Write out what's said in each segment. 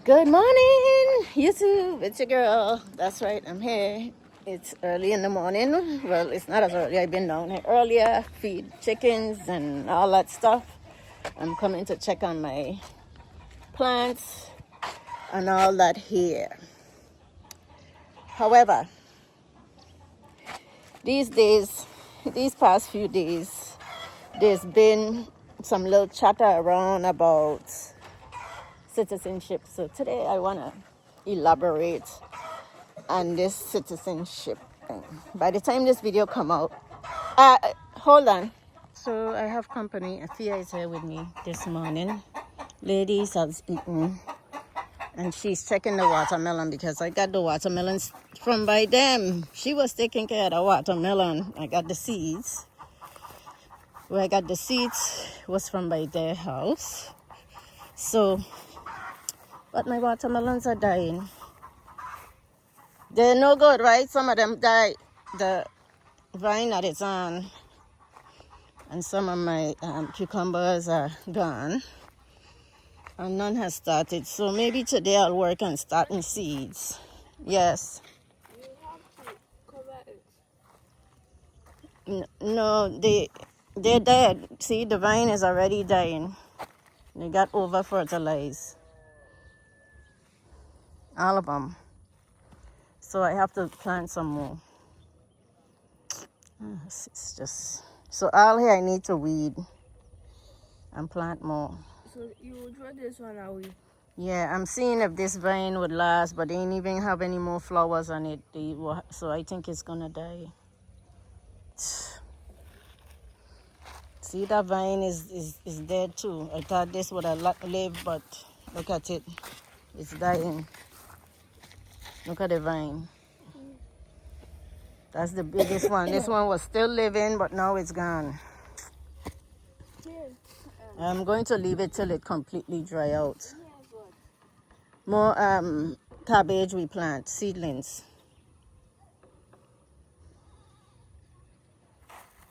Good morning, YouTube. It's your girl. That's right, I'm here. It's early in the morning. Well, it's not as early. I've been down here earlier, feed chickens and all that stuff. I'm coming to check on my plants and all that here. However, these past few days, there's been some little chatter around about citizenship. So today I want to elaborate on this citizenship thing. By the time this video come out, hold on. So I have company. Afia is here with me this morning. Ladies has eaten, and she's checking the watermelon because I got the watermelons from by them. She was taking care of the watermelon. I got the seeds. Where I got the seeds was from by their house. So, but my watermelons are dying. They're no good, right? Some of them died. The vine that it's on, and some of my cucumbers are gone, and none has started. So maybe today I'll work on starting seeds. Yes. You have to cover it. No, they're dead. See, the vine is already dying. They got over fertilized. All of them. So I have to plant some more. It's just so all here I need to weed and plant more. So you will throw this one away. Yeah, I'm seeing if this vine would last, but they ain't even have any more flowers on it. So I think it's gonna die. See, that vine is dead too. I thought this would have lived, but look at it. It's dying. Look at the vine. That's the biggest one. This one was still living, but now it's gone. I'm going to leave it till it completely dry out. More cabbage we plant, seedlings.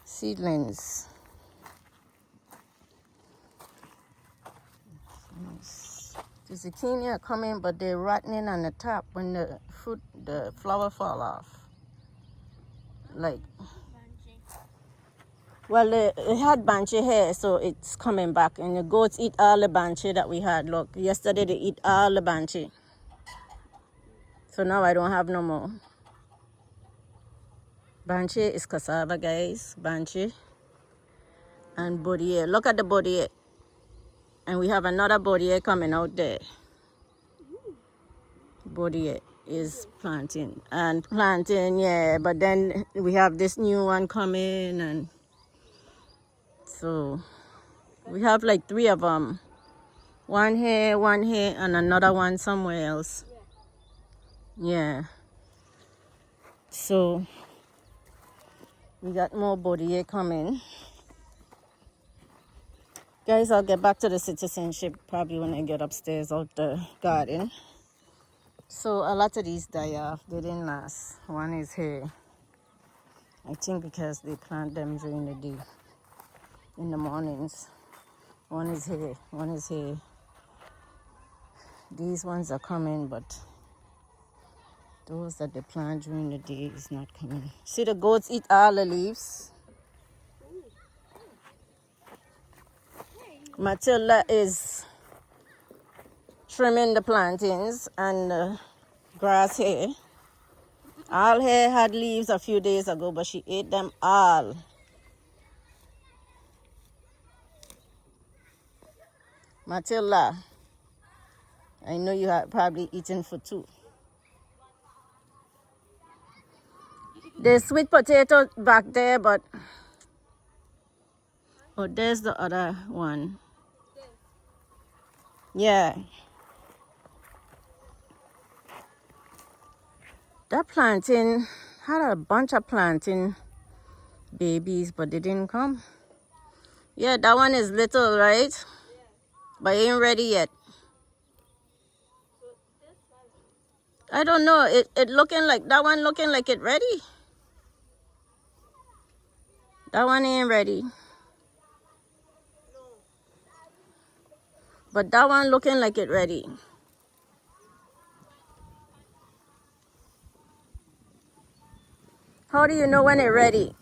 Seedlings. The zucchini are coming, but they're rotting on the top when the flower fall off. Like, well, it had banshee here, so it's coming back. And the goats eat all the banshee that we had. Look, yesterday they eat all the banshee. So now I don't have no more. Banshee is cassava, guys. Banshee. And bodier. Look at the bodier. And we have another bodier coming out there. Bodier is planting. And planting, yeah. But then we have this new one coming. And so we have like 3 of them. One here, and another one somewhere else. Yeah. So we got more bodier coming. Guys, I'll get back to the citizenship probably when I get upstairs out the garden. So a lot of these die off. They didn't last. One is here. I think because they plant them during the day, in the mornings. One is here. One is here. These ones are coming, but those that they plant during the day is not coming. See, the goats eat all the leaves. Matilda is trimming the plantings and the grass here. All here had leaves a few days ago, but she ate them all. Matilda, I know you had probably eaten for 2. There's sweet potato back there, but oh, there's the other one. Yeah. That planting had a bunch of planting babies, but they didn't come. Yeah, that one is little, right? But it ain't ready yet. I don't know. It looking like that one looking like it ready. That one ain't ready. But that one looking like it ready. How do you know when it's ready?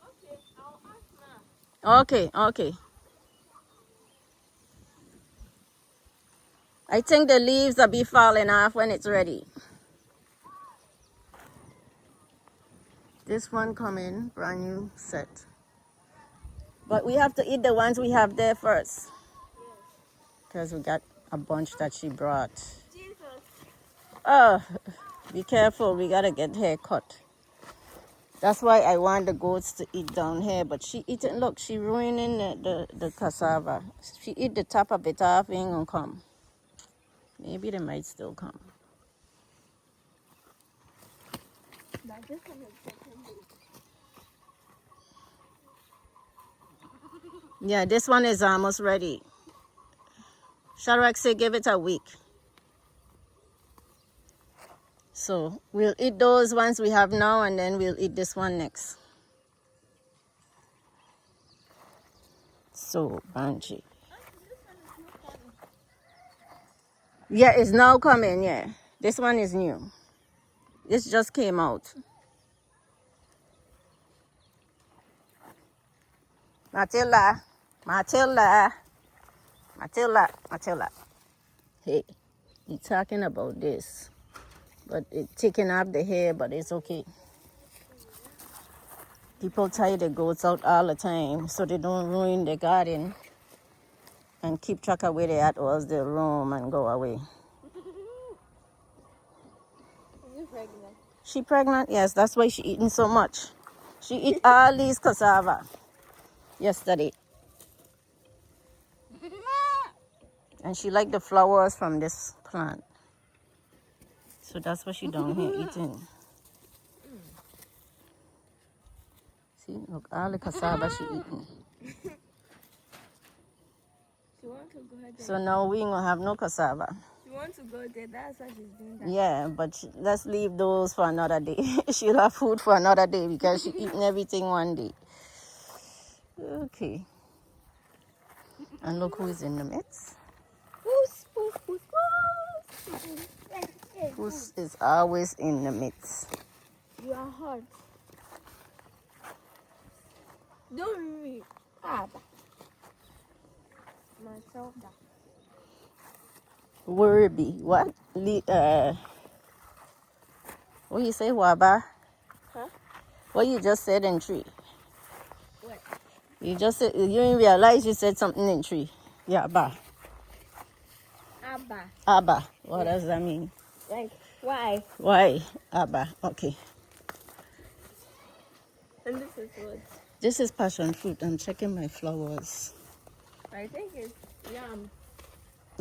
Okay, I'll ask now. Okay, okay. I think the leaves will be falling off when it's ready. This one coming, brand new set. But we have to eat the ones we have there first. Because we got a bunch that she brought. Jesus. Oh, be careful, we gotta get hair cut. That's why I want the goats to eat down here, but she eating, look, she ruining the cassava. She eat the top of it off, ain't gonna come. Maybe they might still come. But this one is second. Yeah, this one is almost ready. Sharak say give it a week. So we'll eat those ones we have now and then we'll eat this one next. So, Banji. Yeah, it's now coming, yeah. This one is new. This just came out. Matilda, Matilda, Matilda, Matilda. Hey, he's talking about this. But it's taking off the hair, but it's okay. People tie the goats out all the time so they don't ruin the garden and keep track of where they at or else they'll roam and go away. Are you pregnant? She pregnant? Yes, that's why she eating so much. She eat all these cassava yesterday. And she like the flowers from this plant. So that's what she down here eating. See, look, all the cassava she eating. She wants to go there. So now we ain't gonna have no cassava. She wants to go there. That's why she's doing that. Yeah, but let's leave those for another day. She'll have food for another day because she eating everything one day. Okay. And look who is in the midst. Who's is always in the midst. You are hot. Don't me. Myself that. Worby. What? What you say, Waba? Huh? What you just said in tree? What? You just said, you didn't realize you said something in tree. Yeah, ba. Abba. Abba. What does that mean? Like, why? Why? Abba. Okay. And this is what? This is passion fruit. I'm checking my flowers. I think it's yam.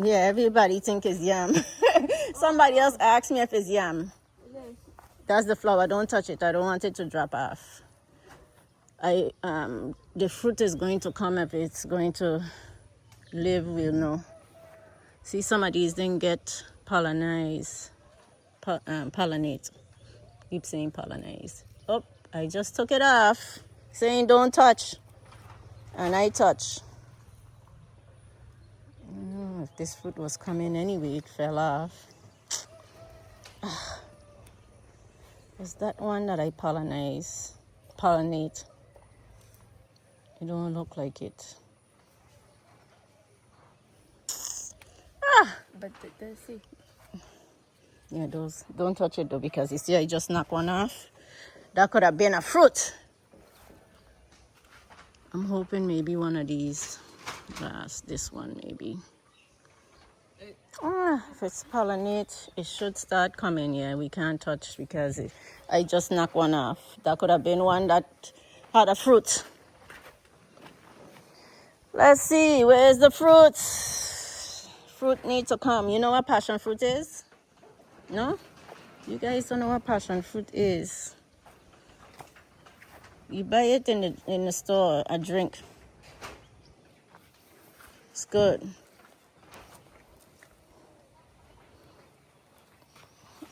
Yeah, everybody think it's yam. Somebody else asked me if it's yam. Yes. That's the flower. Don't touch it. I don't want it to drop off. The fruit is going to come. If it's going to live, we'll know. See, some of these didn't get pollinized. Pollinate. Keep saying pollinize. Oh, I just took it off. Saying don't touch. And I touch. If this fruit was coming anyway, it fell off. Is that one that I pollinate? It don't look like it. But let's see. Yeah, those. Don't touch it though because you see I just knocked one off. That could have been a fruit. I'm hoping maybe one of these lasts. This one maybe. If it's pollinate, it should start coming. Yeah, we can't touch because I just knocked one off. That could have been one that had a fruit. Let's see, where's the fruit? Fruit needs to come. You know what passion fruit is? No? You guys don't know what passion fruit is. You buy it in the store, a drink. It's good.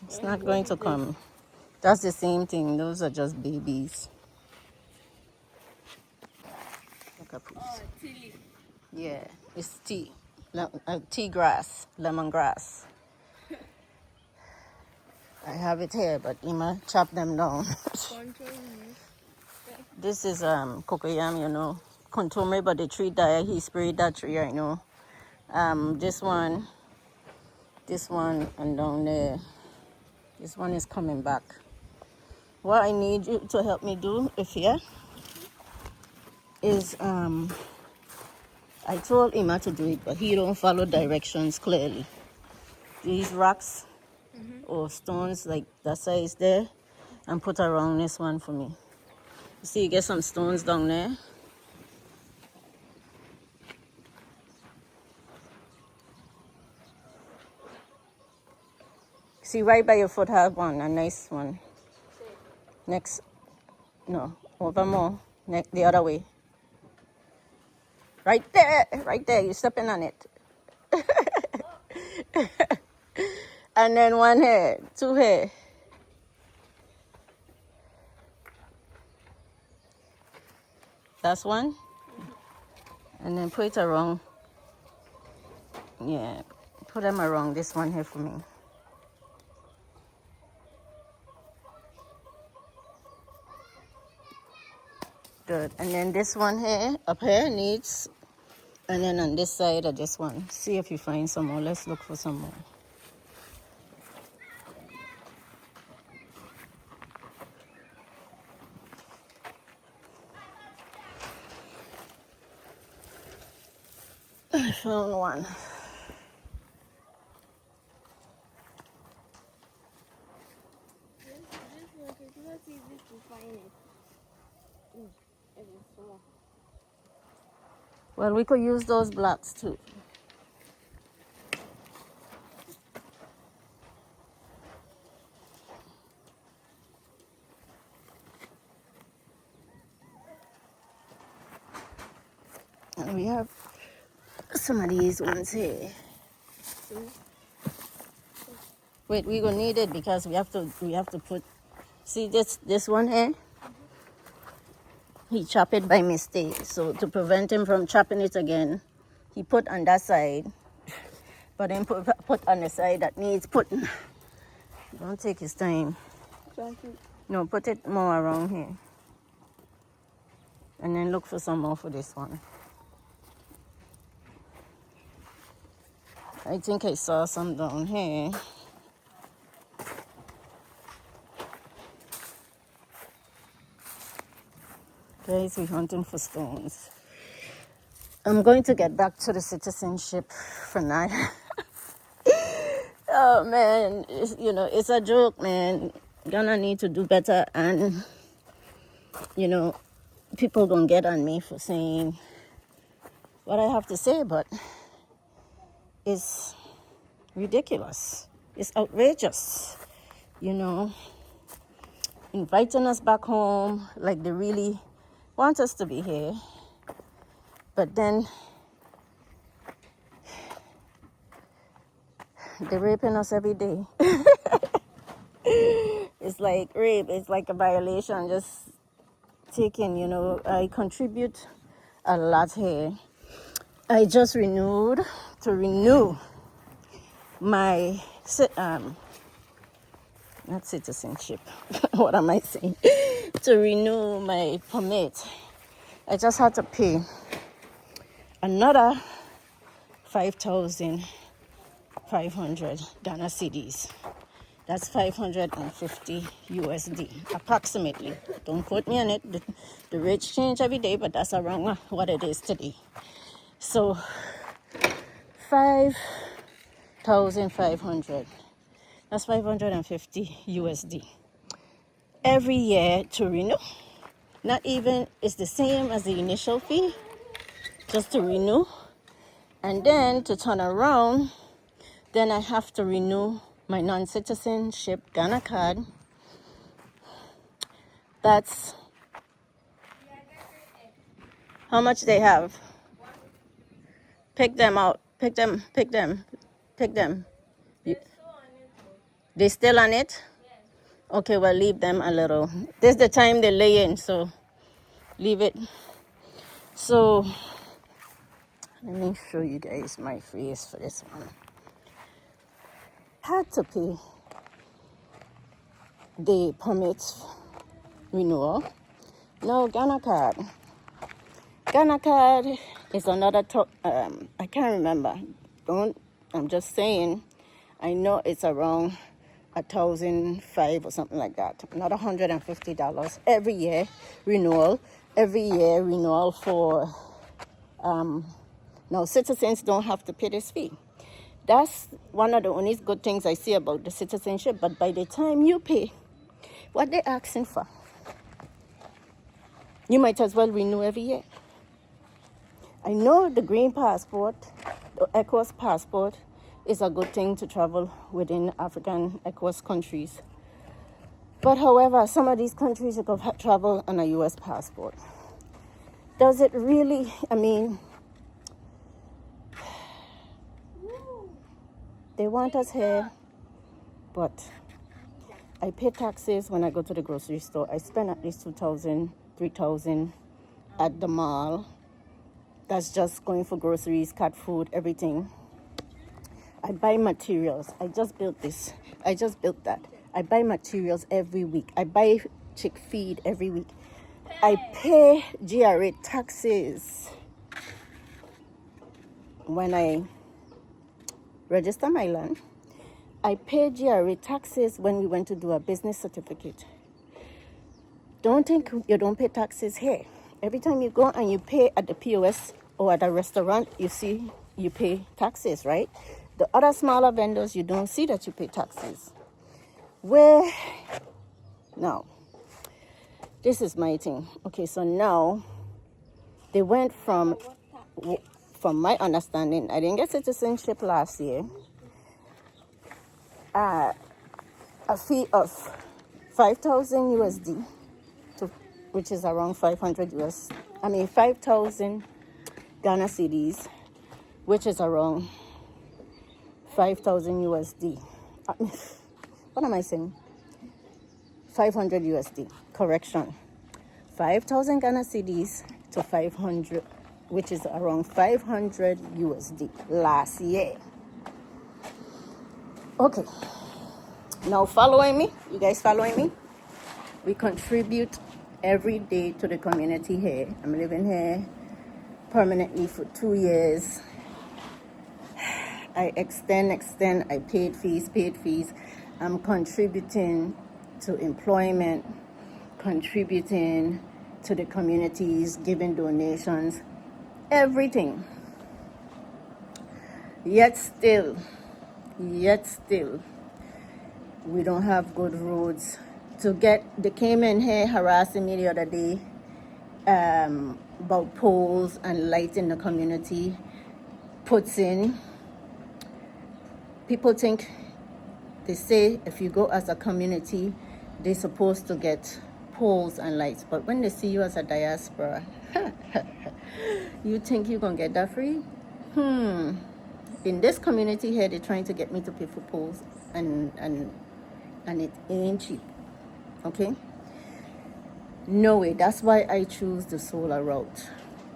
It's not going to come. That's the same thing. Those are just babies. Look at this. Oh, tea. Yeah, it's tea. Tea grass, lemongrass. I have it here, but Ima chop them down. This is cocoyam, you know. Contume, but the tree died. He sprayed that tree, I know. This one, and down there. This one is coming back. What I need you to help me do, if here, is I told Ima to do it, but he don't follow directions clearly. These rocks or stones like that size there, and put around this one for me. You see, you get some stones down there. See, right by your foot have one, a nice one. Next, no, over more. Next, the other way. Right there, you're stepping on it. And then one here, two here. That's one. And then put it around. Yeah, put them around this one here for me. Good. And then this one here, up here needs, and then on this side of this one. See if you find some more. Let's look for some more. I found one. This one is not easy to find it. It is small. Well, we could use those blocks too. And we have some of these ones here. Wait, we're gonna need it because we have to put, see this one here? He chopped it by mistake. So to prevent him from chopping it again, he put on that side, but then put on the side that needs putting. Don't take his time. No, put it more around here. And then look for some more for this one. I think I saw some down here. Guys, we're hunting for stones. I'm going to get back to the citizenship for now. Oh man, it's a joke, man. Gonna need to do better, and people gonna get on me for saying what I have to say, but it's ridiculous. It's outrageous, inviting us back home like they really want us to be here, but then they're raping us every day. It's like rape. It's like a violation. Just taking, I contribute a lot here. I just renew my not citizenship. What am I saying? To renew my permit. I just had to pay another 5,500 Ghana cedis. That's 550 USD, approximately. Don't quote me on it. The rates change every day, but that's around what it is today. So 5,500. That's 550 USD. Every year to renew. Not even, it's the same as the initial fee, just to renew. And then to turn around, then I have to renew my non-citizenship Ghana card. That's how much they have. Pick them out. Pick them. They still on it? Okay, well, leave them a little. This is the time they lay in, so leave it. So let me show you guys my face for this one. Had to pay the permit renewal. No, Ghana card. Ghana card is another I can't remember. I'm just saying, I know it's around 1,005 or something like that. Another $150 every year renewal. Every year renewal for now citizens don't have to pay this fee. That's one of the only good things I see about the citizenship. But by the time you pay what they're asking for, you might as well renew every year. I know the green passport, the ECOWAS passport, is a good thing to travel within African ECOWAS countries. But however, some of these countries you can travel on a U.S. passport. Does it really, they want us here, but I pay taxes when I go to the grocery store. I spend at least $2,000, $3,000 at the mall. That's just going for groceries, cat food, everything. I buy materials. I just built this. I just built that. I buy materials every week. I buy chick feed every week. I pay GRA taxes when I register my land. I pay GRA taxes when we went to do a business certificate. Don't think you don't pay taxes here. Every time you go and you pay at the POS or at a restaurant, you see you pay taxes, right? The other smaller vendors, you don't see that you pay taxes. Where? Now, this is my thing. Okay, so now they went from my understanding, I didn't get citizenship last year, a fee of 5,000 USD, which is around 500 5,000 Ghana cedis, which is around 5,000 USD. What am I saying? 500 USD. Correction. 5,000 Ghana cedis to 500, which is around 500 USD last year. Okay. Now following me? You guys following me? We contribute every day to the community here. I'm living here permanently for 2 years. I extend, I paid fees. I'm contributing to employment, contributing to the communities, giving donations, everything. Yet still, we don't have good roads. They came in here harassing me the other day about poles and lights in the community. People think, they say if you go as a community, they're supposed to get poles and lights. But when they see you as a diaspora, you think you're going to get that free? In this community here, they're trying to get me to pay for poles, and it ain't cheap. Okay? No way. That's why I choose the solar route.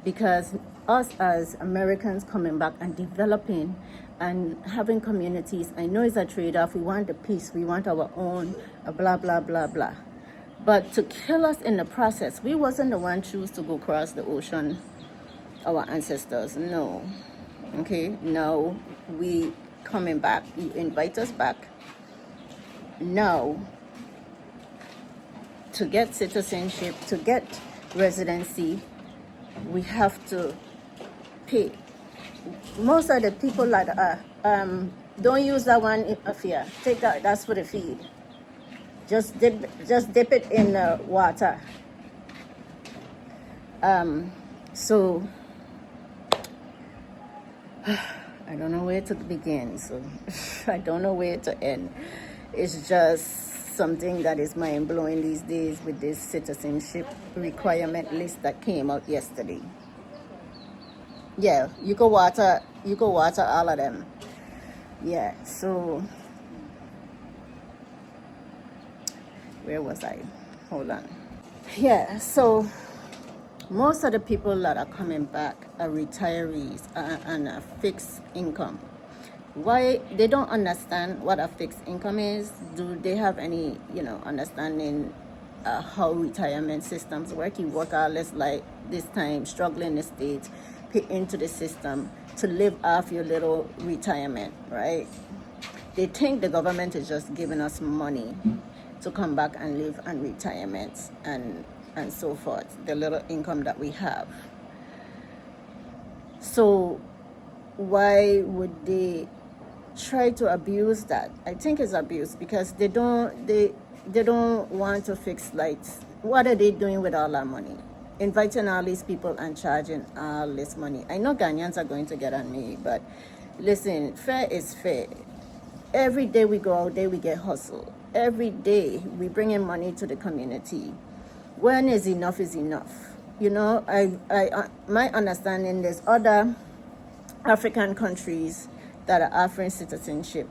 Because us as Americans coming back and developing and having communities, I know it's a trade-off. We want the peace. We want our own, blah, blah, blah, blah. But to kill us in the process, we wasn't the one choose to go across the ocean, our ancestors. No. Okay? Now we coming back. You invite us back. Now, to get citizenship, to get residency, we have to pay. Most of the people that don't use that one in a fear. Take that. That's for the feed. Just dip it in the water. So I don't know where to begin. So I don't know where to end. It's just something that is mind-blowing these days with this citizenship requirement list that came out yesterday. Yeah, you go water all of them. Yeah, so where was I? Hold on. Yeah, so most of the people that are coming back are retirees and a fixed income. Why they don't understand what a fixed income is? Do they have any, understanding how retirement systems work? You work all this like this time, struggle in the States, pay into the system to live off your little retirement, right? They think the government is just giving us money to come back and live on retirement and so forth, the little income that we have. So why would they try to abuse that? I think it's abuse because they don't want to fix lights. What are they doing with all our money? Inviting all these people and charging all this money. I know Ghanaians are going to get on me, but listen, fair is fair. Every day we go out there, we get hustle. Every day we bring in money to the community. When is enough is enough? My understanding, there's other African countries that are offering citizenship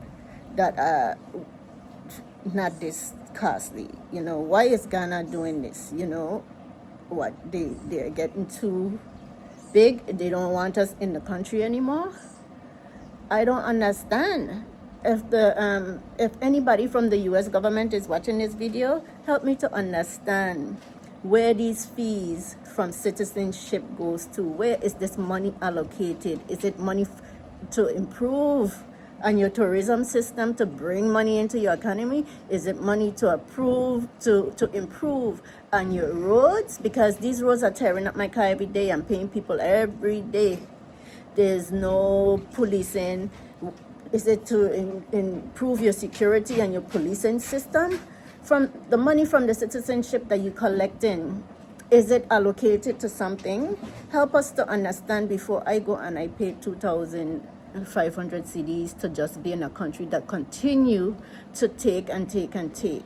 that are not this costly. Why is Ghana doing this? What, they're getting too big? They don't want us in the country anymore? I don't understand. If anybody from the US government is watching this video, help me to understand where these fees from citizenship goes to. Where is this money allocated? Is it money to improve on your tourism system, to bring money into your economy? Is it money to improve on your roads? Because these roads are tearing up my car every day. I'm paying people every day. There's no policing. Is it to improve your security and your policing system? From the money from the citizenship that you collect in, is it allocated to something? Help us to understand before I go and I pay 2,500 CDs to just be in a country that continue to take and take and take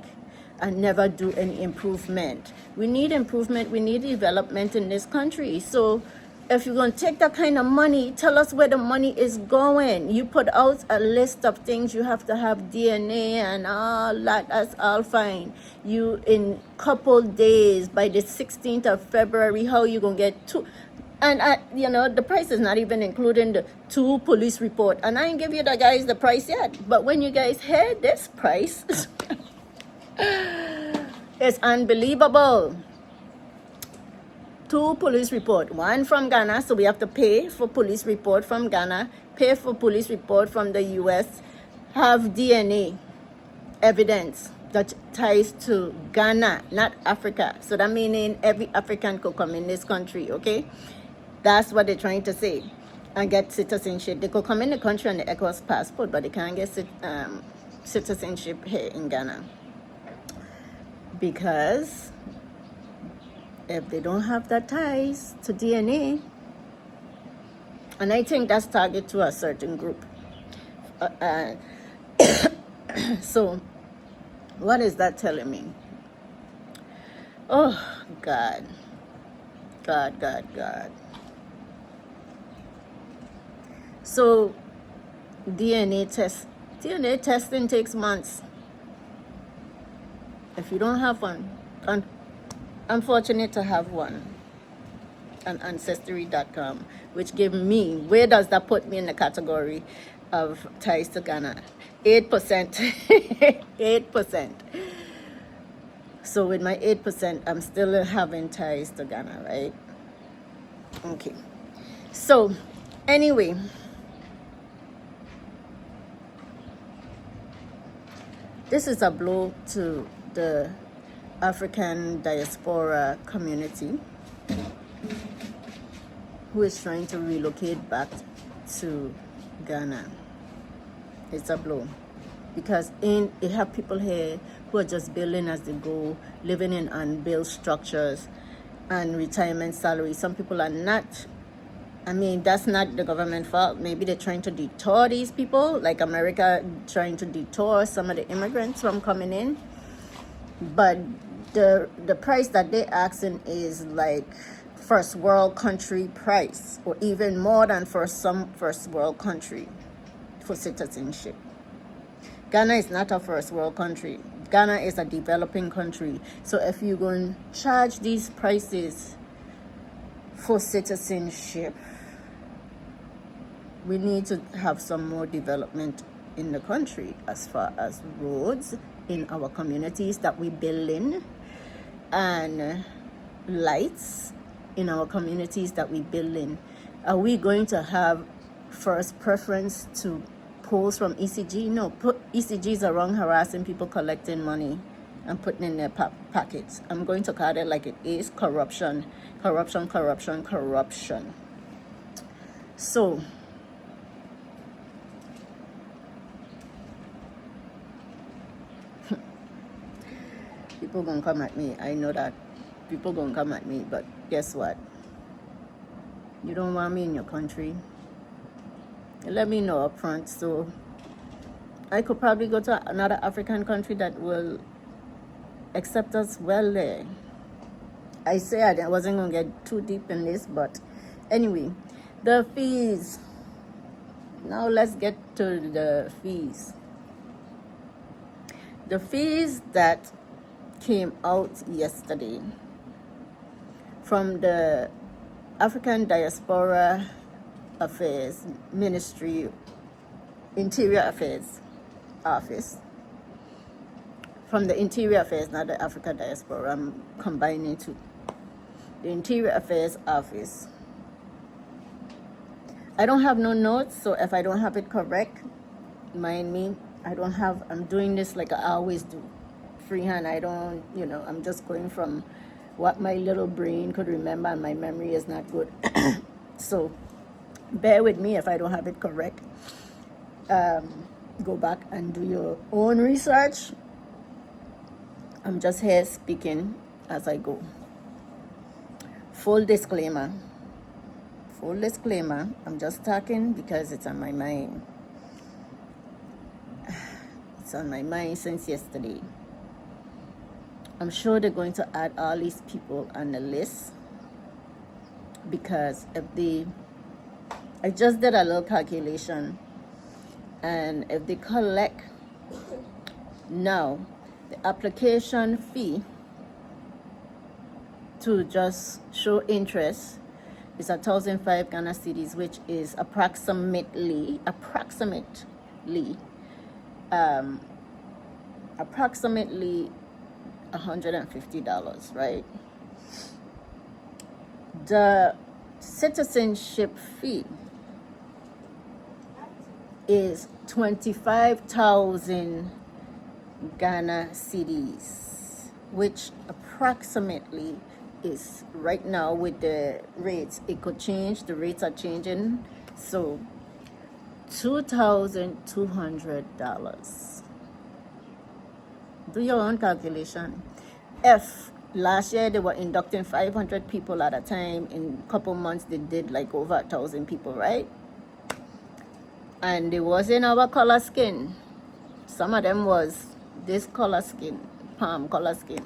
and never do any improvement. We need improvement. We need development in this country. So if you're going to take that kind of money, tell us where the money is going. You put out a list of things. You have to have DNA and all that. That's all fine. You, in couple days, by the 16th of February, how you going to get two? And, the price is not even including the 2 police report. And I ain't give you the guys the price yet. But when you guys hear this price, it's unbelievable. 2 police report, 1 from Ghana, so we have to pay for police report from Ghana, pay for police report from the US, have DNA evidence that ties to Ghana, not Africa. So that meaning every African could come in this country, okay? That's what they're trying to say, and get citizenship. They could come in the country on the ECOWAS passport, but they can't get citizenship here in Ghana. Because if they don't have that ties to DNA, and I think that's target to a certain group. So what is that telling me? Oh, God. So DNA testing takes months. If you don't have one, I'm fortunate to have one on Ancestry.com, which gave me, where does that put me in the category of ties to Ghana? 8%. 8%. So with my 8%, I'm still having ties to Ghana, right? Okay. So anyway, this is a blow to the African diaspora community who is trying to relocate back to Ghana. It's a blow because you have people here who are just building as they go, living in unbuilt structures and retirement salaries. Some people are not. That's not the government fault. Maybe they're trying to detour these people, like America trying to detour some of the immigrants from coming in. But the price that they're asking is like first world country price, or even more than for some first world country for citizenship. Ghana is not a first world country. Ghana is a developing country. So if you're going to charge these prices for citizenship, we need to have some more development in the country as far as roads in our communities that we build in, and lights in our communities that we build in. Are we going to have first preference to poles from ECG? No, put ECGs around harassing people, collecting money and putting in their pockets. I'm going to call it like it is: corruption, corruption, corruption, corruption. So people gonna come at me. I know that people gonna come at me, but guess what? You don't want me in your country. Let me know up front, so I could probably go to another African country that will accept us well there. I said I wasn't gonna get too deep in this, but anyway, the fees. Now let's get to the fees. The fees that came out yesterday from the African Diaspora Affairs Ministry, Interior Affairs Office. From the Interior Affairs, not the African Diaspora, I'm combining two. The Interior Affairs Office. I don't have no notes, so if I don't have it correct, mind me. I'm doing this like I always do. Freehand. I don't, I'm just going from what my little brain could remember, and my memory is not good. So bear with me if I don't have it correct. Go back and do your own research. I'm just here speaking as I go. Full disclaimer. I'm just talking because it's on my mind. It's on my mind since yesterday. I'm sure they're going to add all these people on the list, because I just did a little calculation, and if they collect now the application fee to just show interest is 1,005 Ghana cedis, which is approximately $150, right? The citizenship fee is 25,000 Ghana cedis, which approximately is, right now with the rates, it could change, the rates are changing, so $2,200. Do your own calculation. If last year they were inducting 500 people at a time, in a couple months they did like over 1,000 people, right? And they was in our color skin. Some of them was this color skin, palm color skin.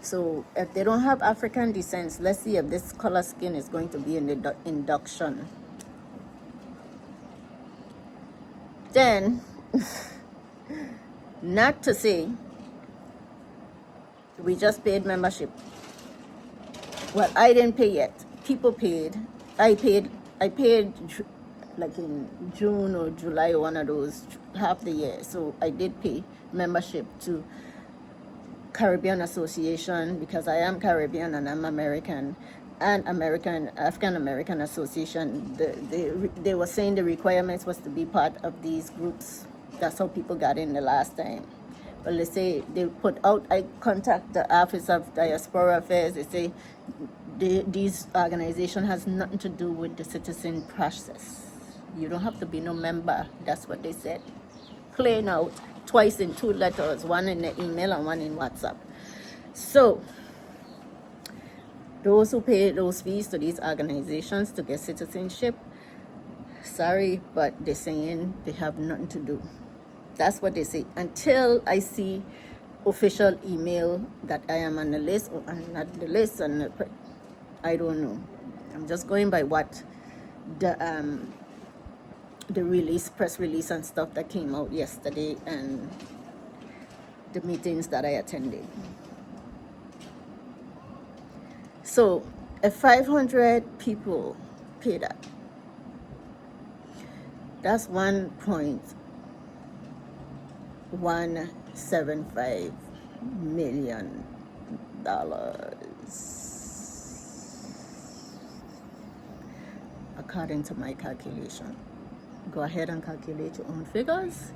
So if they don't have African descent, let's see if this color skin is going to be in the induction. Then, not to say we just paid membership. Well, I didn't pay yet. People paid. I paid like in June or July, or one of those, half the year. So I did pay membership to Caribbean Association, because I am Caribbean and I'm American, and African American Association. They were saying the requirements was to be part of these groups. That's how people got in the last time. Well, they say they put out, I contact the Office of Diaspora Affairs, they say these organization has nothing to do with the citizen process. You don't have to be no member. That's what they said. Plain out, twice in 2 letters, one in the email and one in WhatsApp. So those who pay those fees to these organizations to get citizenship, sorry, but they're saying they have nothing to do. That's what they say. Until I see official email that I am on the list or I'm not the list, and I don't know. I'm just going by what the press release and stuff that came out yesterday, and the meetings that I attended. So if 500 people pay that, That's $1.175 million. According to my calculation. Go ahead and calculate your own figures.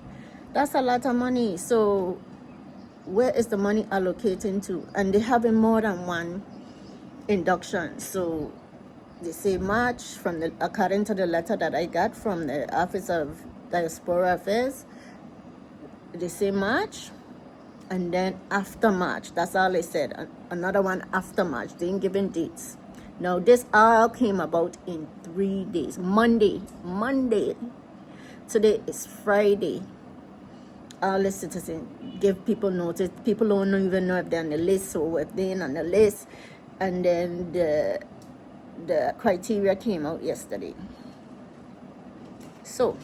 That's a lot of money. So where is the money allocating to? And they're having more than one induction. So they say March, according to the letter that I got from the Office of Diaspora Affairs, they say March, and then after March. That's all they said. Another one after March. They ain't giving dates. Now this all came about in 3 days. Monday. Today is Friday. All the citizens give people notice. People don't even know if they're on the list or if they ain't on the list. And then the criteria came out yesterday. So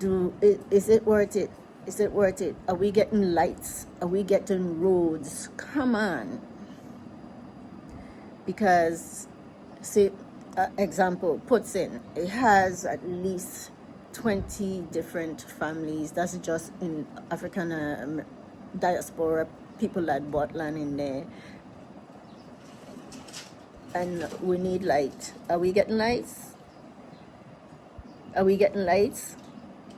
is it worth it? Is it worth it? Are we getting lights? Are we getting roads? Come on. Because, see, example puts in, it has at least 20 different families. That's just in African diaspora, people that bought land in there. And we need light. Are we getting lights? Are we getting lights?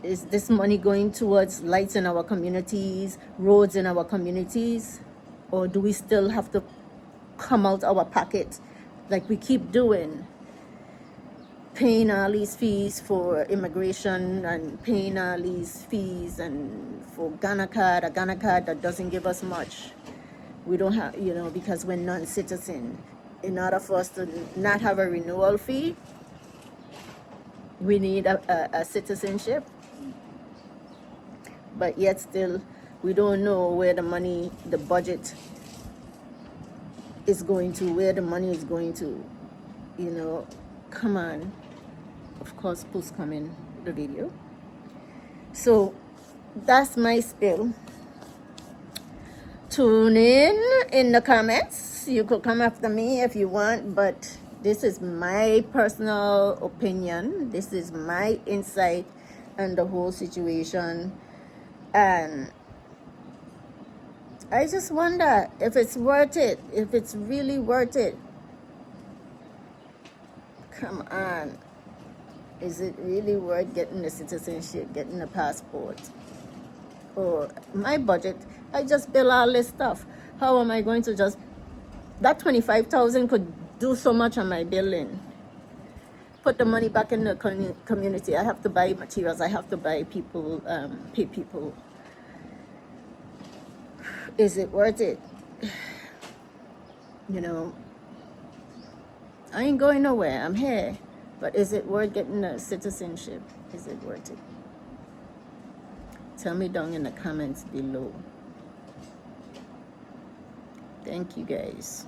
Is this money going towards lights in our communities, roads in our communities? Or do we still have to come out our pocket like we keep doing? Paying all these fees for immigration and paying all these fees and for a Ghana card that doesn't give us much. We don't have, because we're non-citizen. In order for us to not have a renewal fee, we need a citizenship. But yet still, we don't know where the money, the budget is going to, where the money is going to, come on. Of course, post come in the video. So that's my spill. Tune in the comments. You could come after me if you want, but this is my personal opinion. This is my insight on the whole situation. And I just wonder if it's worth it, if it's really worth it. Come on. Is it really worth getting the citizenship, getting the passport? Or my budget, I just bill all this stuff. How am I going to that 25,000 could do so much on my billing. Put the money back in the community. I have to buy materials. I have to buy people, pay people. Is it worth it? I ain't going nowhere. I'm here. But is it worth getting a citizenship? Is it worth it? Tell me down in the comments below. Thank you guys.